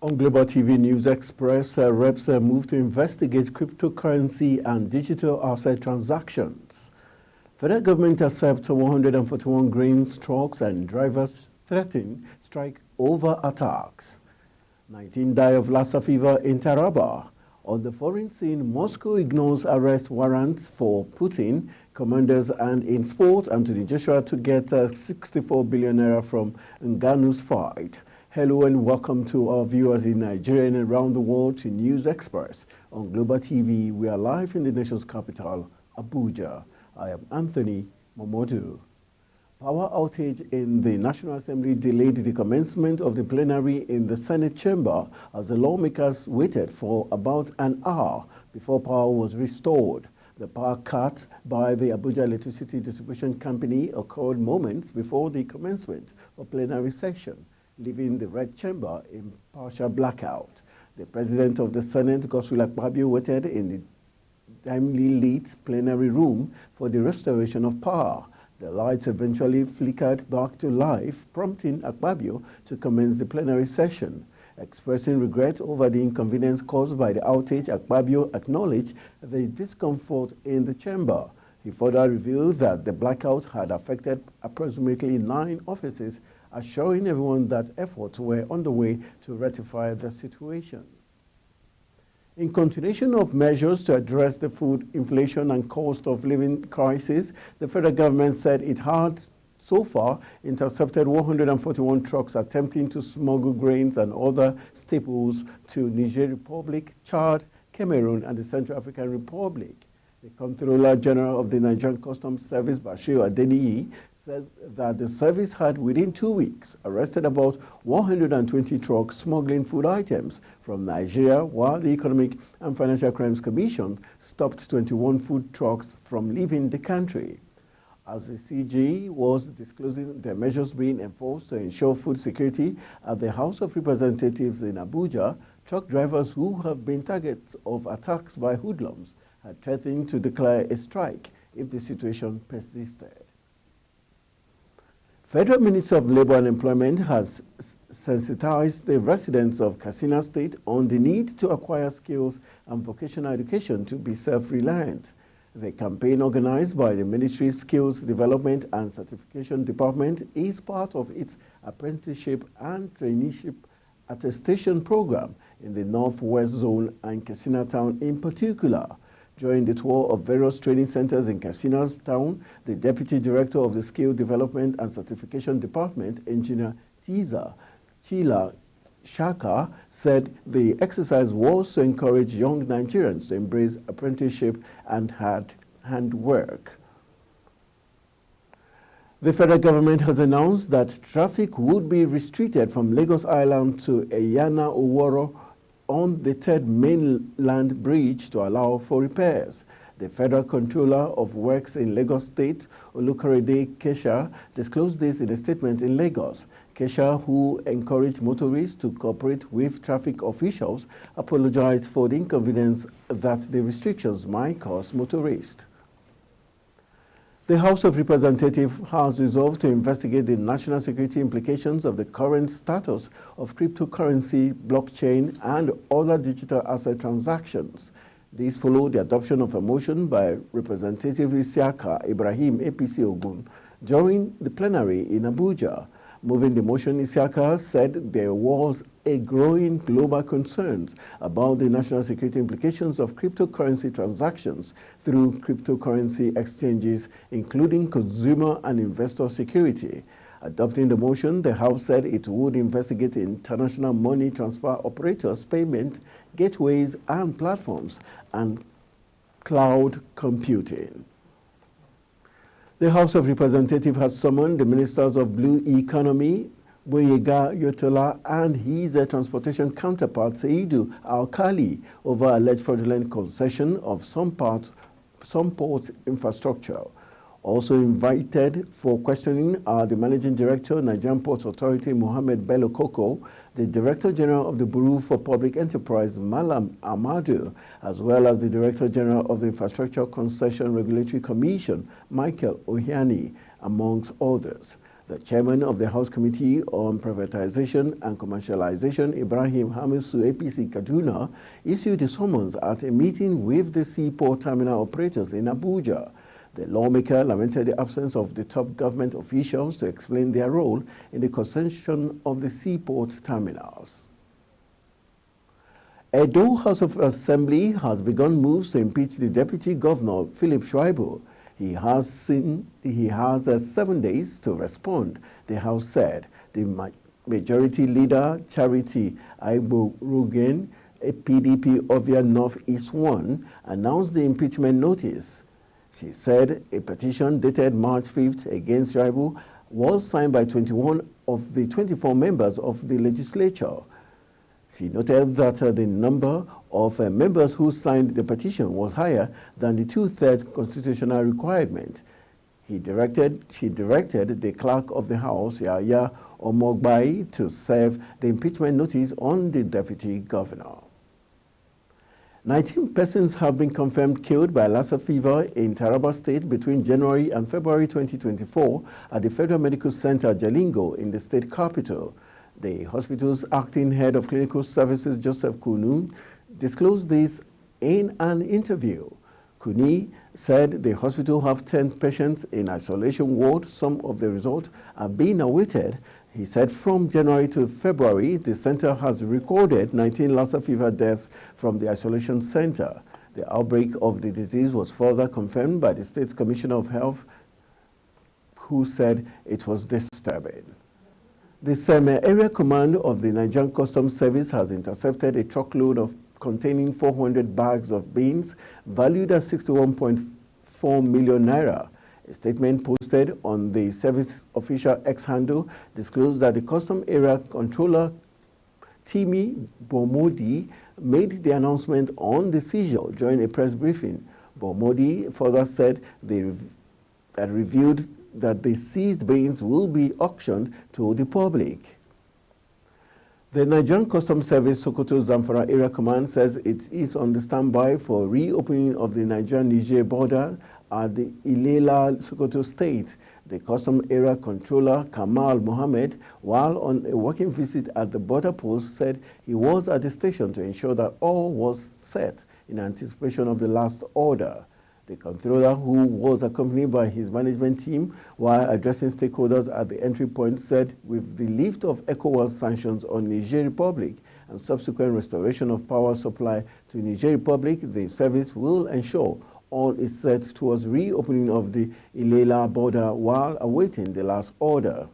On Global TV News Express, reps move to investigate cryptocurrency and digital asset transactions. Federal government accepts 141 grain trucks and drivers threaten strike over attacks. 19 die of Lassa fever in Taraba. On the foreign scene, Moscow ignores arrest warrants for Putin, commanders, and in sport, Anthony Joshua to get 64 billion naira from Ngannou's fight. Hello and welcome to our viewers in Nigeria and around the world to News Express. On Global TV, we are live in the nation's capital, Abuja. I am Anthony Momodu. Power outage in the National Assembly delayed the commencement of the plenary in the Senate chamber as the lawmakers waited for about an hour before power was restored. The power cut by the Abuja Electricity Distribution Company occurred moments before the commencement of plenary session, leaving the Red Chamber in partial blackout. The President of the Senate, Godswill Akpabio, waited in the dimly lit plenary room for the restoration of power. The lights eventually flickered back to life, prompting Akpabio to commence the plenary session. Expressing regret over the inconvenience caused by the outage, Akpabio acknowledged the discomfort in the chamber. He further revealed that the blackout had affected approximately 9 offices, assuring everyone that efforts were underway to rectify the situation. In continuation of measures to address the food inflation and cost of living crisis, the federal government said it had so far intercepted 141 trucks attempting to smuggle grains and other staples to Niger Republic, Chad, Cameroon, and the Central African Republic. The Comptroller General of the Nigerian Customs Service, Bashir Adeniyi, said that the service had, within 2 weeks, arrested about 120 trucks smuggling food items from Nigeria, while the Economic and Financial Crimes Commission stopped 21 food trucks from leaving the country. As the CG was disclosing the measures being enforced to ensure food security at the House of Representatives in Abuja, truck drivers who have been targets of attacks by hoodlums had threatened to declare a strike if the situation persisted. Federal Ministry of Labor and Employment has sensitized the residents of Katsina State on the need to acquire skills and vocational education to be self-reliant. The campaign organized by the Ministry's Skills Development and Certification Department is part of its apprenticeship and traineeship attestation program in the Northwest Zone and Katsina Town in particular. During the tour of various training centers in Katsina's town, the Deputy Director of the Skill Development and Certification Department, Engineer Tiza Chila Shaka, said the exercise was to encourage young Nigerians to embrace apprenticeship and hand work. The federal government has announced that traffic would be restricted from Lagos Island to Eyana Oworo on the third mainland bridge to allow for repairs. The Federal Controller of Works in Lagos State, Olukorede Kesha, disclosed this in a statement in Lagos. Kesha, who encouraged motorists to cooperate with traffic officials, apologized for the inconvenience that the restrictions might cause motorists. The House of Representatives has resolved to investigate the national security implications of the current status of cryptocurrency, blockchain, and other digital asset transactions. This followed the adoption of a motion by Representative Isiaka Ibrahim APC Ogun during the plenary in Abuja. Moving the motion, Isiaka said there was a growing global concern about the national security implications of cryptocurrency transactions through cryptocurrency exchanges, including consumer and investor security. Adopting the motion, the House said it would investigate international money transfer operators, payment gateways and platforms, and cloud computing. The House of Representatives has summoned the Ministers of Blue Economy, Boyega Yotola, and his transportation counterpart, Seidu Alkali, over alleged fraudulent concession of some port infrastructure. Also invited for questioning are the Managing Director, Nigerian Ports Authority, Mohammed Bello Koko, the Director General of the Bureau for Public Enterprise, Malam Amadu, as well as the Director General of the Infrastructure Concession Regulatory Commission, Michael Ohiani, amongst others. The chairman of the House Committee on Privatization and Commercialization, Ibrahim Hamisu, APC Kaduna, issued a summons at a meeting with the seaport terminal operators in Abuja. The lawmaker lamented the absence of the top government officials to explain their role in the concession of the seaport terminals. Edo House of Assembly has begun moves to impeach the Deputy Governor, Philip Shaibu. He has 7 days to respond, the House said. The majority leader, Charity Aibo-Rugen, a PDP Ovia North East 1, announced the impeachment notice. She said a petition dated March 5th against Shaibu was signed by 21 of the 24 members of the legislature. She noted that the number of members who signed the petition was higher than the 2/3 constitutional requirement. She directed the clerk of the House, Yahya Omogbai, to serve the impeachment notice on the deputy governor. 19 persons have been confirmed killed by Lassa fever in Taraba State between January and February 2024 at the Federal Medical Center, Jalingo, in the state capital. The hospital's acting head of clinical services, Joseph Kunu, disclosed this in an interview. Kuni said the hospital have 10 patients in isolation ward. Some of the results are being awaited. He said from January to February, the center has recorded 19 Lassa fever deaths from the isolation center. The outbreak of the disease was further confirmed by the State Commissioner of Health, who said it was disturbing. The Seme Area Command of the Nigerian Customs Service has intercepted a truckload containing 400 bags of beans valued at 61.4 million naira. A statement posted on the service official X handle disclosed that the Custom Area Controller Timi Bomodi made the announcement on the seizure during a press briefing. Bomodi further said they had revealed that the seized beans will be auctioned to the public. The Nigerian Customs Service Sokoto Zamfara Area Command says it is on the standby for reopening of the Nigerian-Niger border at the Ilela, Sokoto State. The Custom Area Controller Kamal Mohammed, while on a working visit at the border post, said he was at the station to ensure that all was set in anticipation of the last order. The controller, who was accompanied by his management team while addressing stakeholders at the entry point, said with the lift of ECOWAS sanctions on Niger Republic and subsequent restoration of power supply to Niger Republic, the service will ensure all is set towards reopening of the Ilela border while awaiting the last order.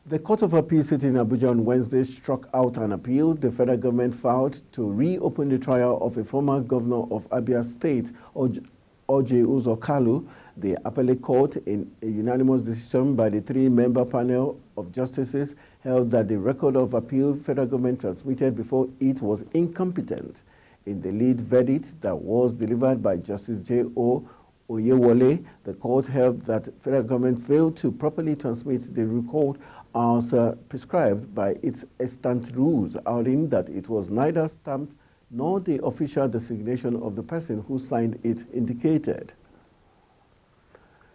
The Court of Appeal sitting in Abuja on Wednesday struck out an appeal the federal government filed to reopen the trial of a former governor of Abia State, Orji Uzor Kalu. The appellate court, in a unanimous decision by the 3-member panel of justices, held that the record of appeal federal government transmitted before it was incompetent. In the lead verdict that was delivered by Justice J.O. Oyewole, the court held that federal government failed to properly transmit the record as prescribed by its extant rules, adding that it was neither stamped nor the official designation of the person who signed it indicated.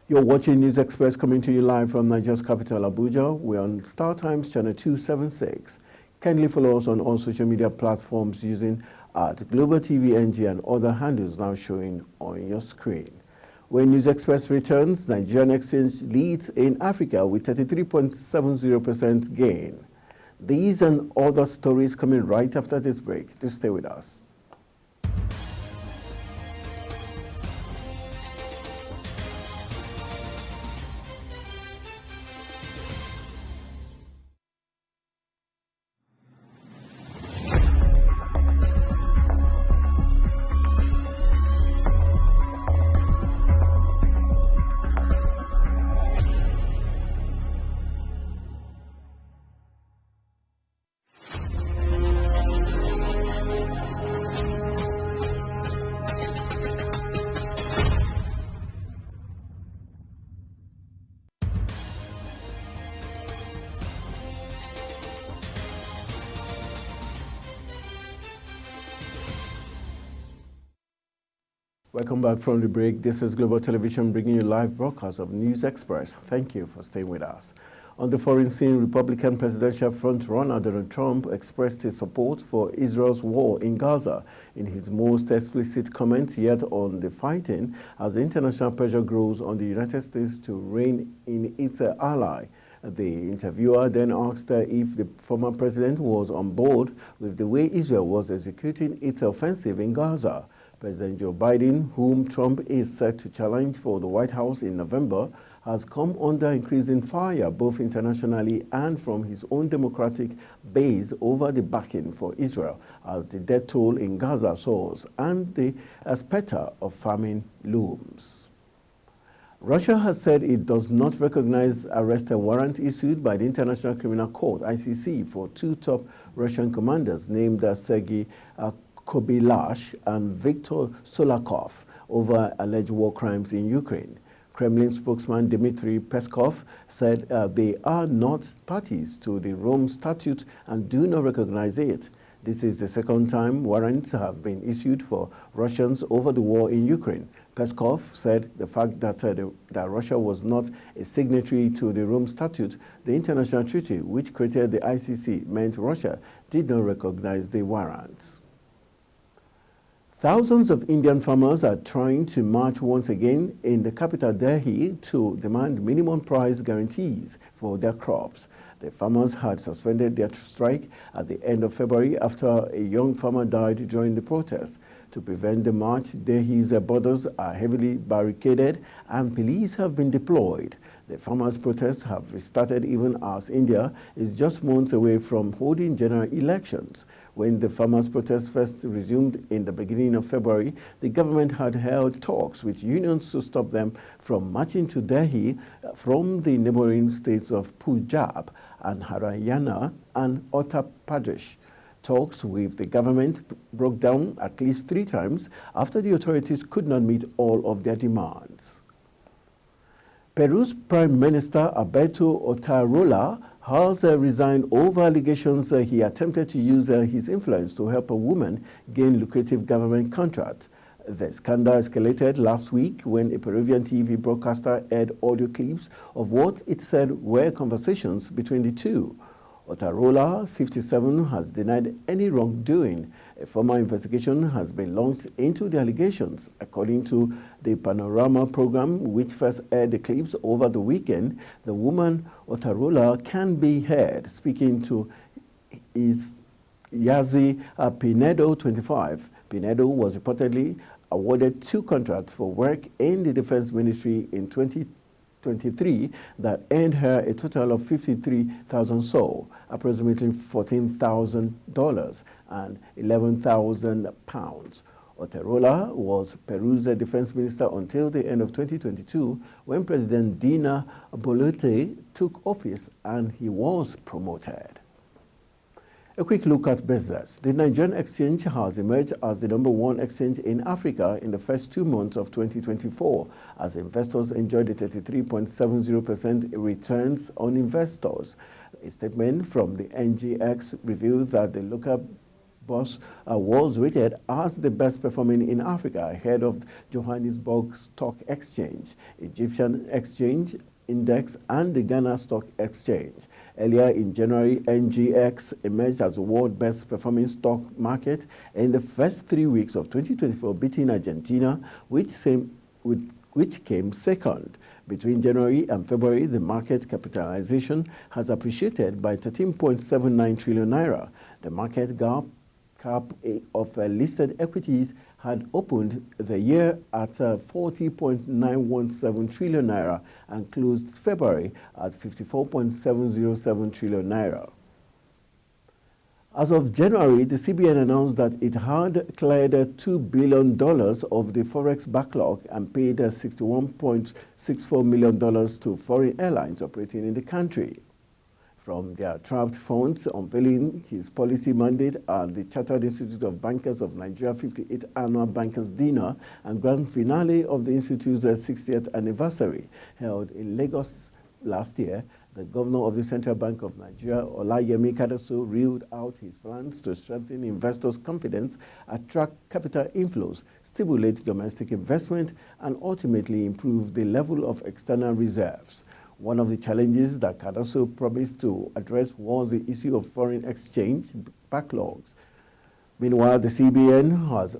You're watching News Express coming to you live from Nigeria's capital, Abuja. We're on Star Times channel 276. Kindly follow us on all social media platforms using @Global TV NG and other handles now showing on your screen. When News Express returns, Nigerian exchange leads in Africa with 33.70% gain. These and other stories coming right after this break. Do stay with us. Welcome back from the break. This is Global Television bringing you live broadcast of News Express. Thank you for staying with us. On the foreign scene, Republican presidential frontrunner Donald Trump expressed his support for Israel's war in Gaza in his most explicit comment yet on the fighting as international pressure grows on the United States to rein in its ally. The interviewer then asked if the former president was on board with the way Israel was executing its offensive in Gaza. President Joe Biden, whom Trump is set to challenge for the White House in November, has come under increasing fire both internationally and from his own Democratic base over the backing for Israel as the death toll in Gaza soars and the specter of famine looms. Russia has said it does not recognize arrest warrant issued by the International Criminal Court, ICC, for two top Russian commanders named Sergei Kobylash and Viktor Solakov over alleged war crimes in Ukraine. Kremlin spokesman Dmitry Peskov said they are not parties to the Rome Statute and do not recognize it. This is the second time warrants have been issued for Russians over the war in Ukraine. Peskov said the fact that, that Russia was not a signatory to the Rome Statute, the international treaty which created the ICC, meant Russia did not recognize the warrants. Thousands of Indian farmers are trying to march once again in the capital Delhi to demand minimum price guarantees for their crops. The farmers had suspended their strike at the end of February after a young farmer died during the protest. To prevent the march, Delhi's borders are heavily barricaded and police have been deployed. The farmers' protests have restarted even as India is just months away from holding general elections. When the farmers' protests first resumed in the beginning of February, the government had held talks with unions to stop them from marching to Delhi from the neighboring states of Punjab and Haryana and Uttar Pradesh. Talks with the government broke down at least 3 times after the authorities could not meet all of their demands. Peru's Prime Minister Alberto Otarola has resigned over allegations he attempted to use his influence to help a woman gain lucrative government contract. The scandal escalated last week when a Peruvian TV broadcaster aired audio clips of what it said were conversations between the two. Otarola, 57, has denied any wrongdoing. A formal investigation has been launched into the allegations. According to the Panorama program, which first aired the clips over the weekend, the woman Otarola can be heard speaking to Yazi Pinedo, 25. Pinedo was reportedly awarded 2 contracts for work in the Defense Ministry in 2023 that earned her a total of 53,000 sol, approximately $14,000 and 11,000 pounds. Otarola was Peru's defense minister until the end of 2022 when President Dina Boluarte took office and he was promoted. A quick look at business. The Nigerian exchange has emerged as the #1 exchange in Africa in the first 2 months of 2024, as investors enjoyed a 33.70% returns on investors. A statement from the NGX revealed that the local bourse was rated as the best performing in Africa ahead of Johannesburg Stock Exchange, Egyptian Exchange Index and the Ghana Stock Exchange. Earlier in January, NGX emerged as the world's best performing stock market in the first 3 weeks of 2024, beating Argentina, which came second. Between January and February, the market capitalization has appreciated by 13.79 trillion naira. The market cap of listed equities had opened the year at 40.917 trillion naira and closed February at 54.707 trillion naira. As of January, the CBN announced that it had cleared $2 billion of the forex backlog and paid $61.64 million to foreign airlines operating in the country. From their trapped funds, unveiling his policy mandate at the Chartered Institute of Bankers of Nigeria 58th Annual Bankers Dinner and grand finale of the Institute's 60th anniversary, held in Lagos last year, the governor of the Central Bank of Nigeria, Olayemi Kadaso, reeled out his plans to strengthen investors' confidence, attract capital inflows, stimulate domestic investment, and ultimately improve the level of external reserves. One of the challenges that Kadaso promised to address was the issue of foreign exchange backlogs. Meanwhile, the CBN has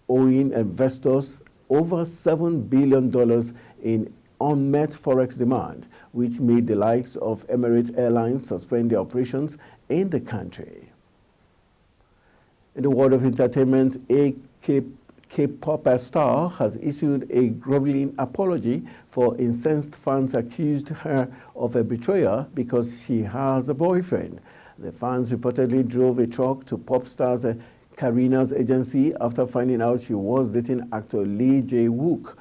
owing investors over $7 billion in unmet forex demand, which made the likes of Emirates Airlines suspend their operations in the country. In the world of entertainment, a K-pop star has issued a groveling apology for incensed fans accused her of a betrayal because she has a boyfriend. The fans reportedly drove a truck to pop star's Karina's agency after finding out she was dating actor Lee Jae-wook.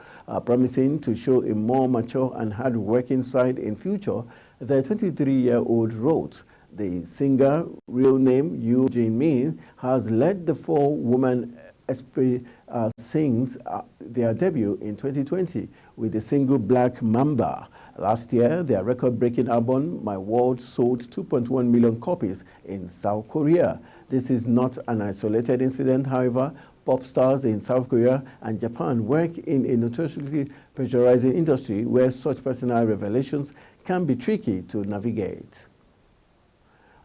Promising to show a more mature and hard-working side in future, the 23-year-old wrote. The singer, real name Yoo Jin-min, has led the four-woman SP sings their debut in 2020 with the single Black Mamba. Last year, their record-breaking album, My World, sold 2.1 million copies in South Korea. This is not an isolated incident, however. Pop stars in South Korea and Japan work in a notoriously pressurizing industry where such personal revelations can be tricky to navigate.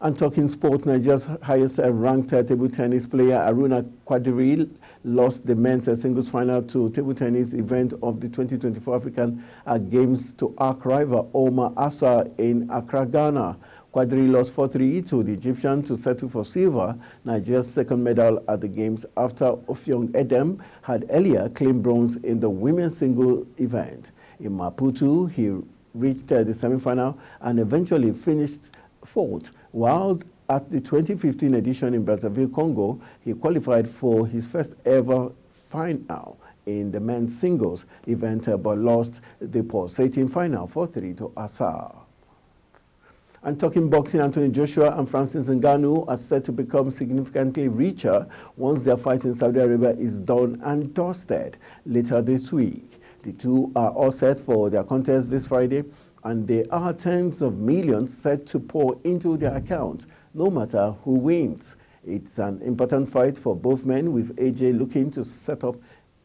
And talking sports, Nigeria's highest-ranked table tennis player Aruna Quadri lost the men's singles final to table tennis event of the 2024 African Games to arch rival Omar Assa in Accra, Ghana. Quadri lost 4-3 to the Egyptian to settle for silver, Nigeria's second medal at the Games, after Ofiong Edem had earlier claimed bronze in the women's single event. In Maputo, he reached the semi-final and eventually finished fourth, while at the 2015 edition in Brazzaville, Congo, he qualified for his first ever final in the men's singles event, but lost the pulsating final 4-3 to Assa. And talking boxing, Anthony Joshua and Francis Ngannou are set to become significantly richer once their fight in Saudi Arabia is done and dusted later this week. The two are all set for their contest this Friday, and there are tens of millions set to pour into their account, no matter who wins. It's an important fight for both men, with AJ looking to set up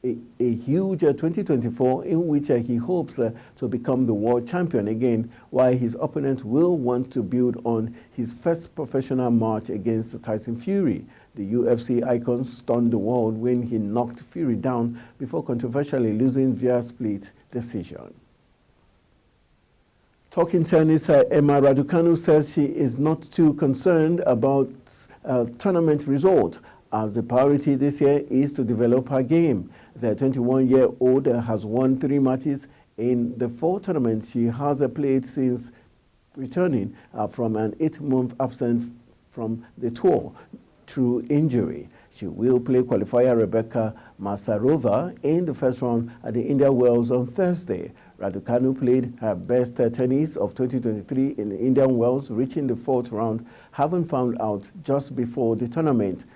a huge 2024 in which he hopes to become the world champion again, while his opponent will want to build on his first professional match against Tyson Fury. The UFC icon stunned the world when he knocked Fury down before controversially losing via split decision. Talking tennis, Emma Raducanu says she is not too concerned about tournament result, as the priority this year is to develop her game. The 21-year-old has won 3 matches in the 4 tournaments she has played since returning from an 8-month absence from the tour through injury. She will play qualifier Rebecca Masarova in the first round at the India Wells on Thursday. Raducanu played her best tennis of 2023 in the Indian Wells, reaching the 4th round, having found out just before the tournament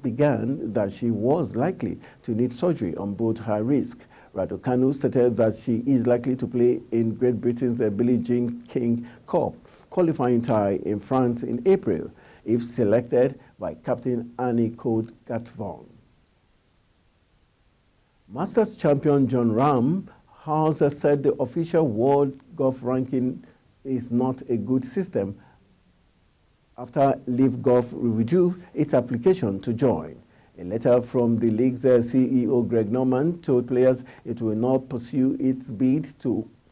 began that she was likely to need surgery on both her wrists. Raducanu stated that she is likely to play in Great Britain's Billie Jean King Cup qualifying tie in France in April, if selected by captain Annie Colt-Gatvon. Masters champion Jon Rahm has said the official world golf ranking is not a good system after LIV Golf withdrew its application to join. A letter from the league's CEO Greg Norman told players it will not pursue its bid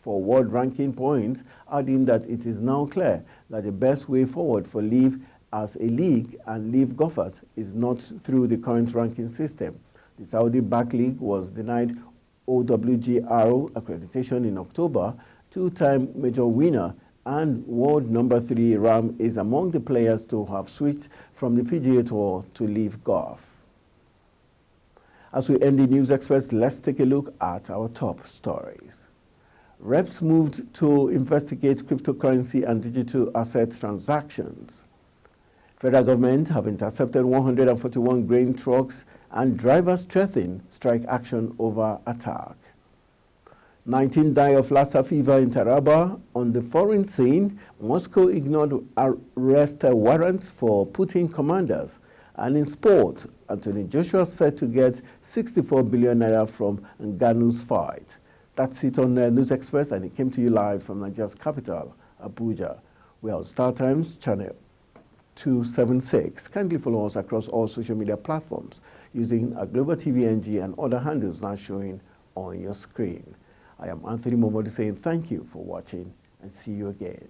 for world ranking points, adding that it is now clear that the best way forward for LIV as a league and LIV golfers is not through the current ranking system. The Saudi-backed league was denied OWGR accreditation in October. 2-time major winner and world number 3 Rahm is among the players to have switched from the PGA Tour to LIV Golf. As we end the News Express, let's take a look at our top stories. Reps moved to investigate cryptocurrency and digital asset transactions. Federal government have intercepted 141 grain trucks and drivers threaten strike action over attack. 19 die of Lassa fever in Taraba. On the foreign scene, Moscow ignored arrest warrants for Putin commanders. And in sport, Anthony Joshua set to get 64 billion naira from Ngannou's fight. That's it on News Express, and it came to you live from Nigeria's capital, Abuja. We are on Star Times channel 276. Kindly follow us across all social media platforms using our Global TV NG and other handles now showing on your screen. I am Anthony Momodu saying thank you for watching and see you again.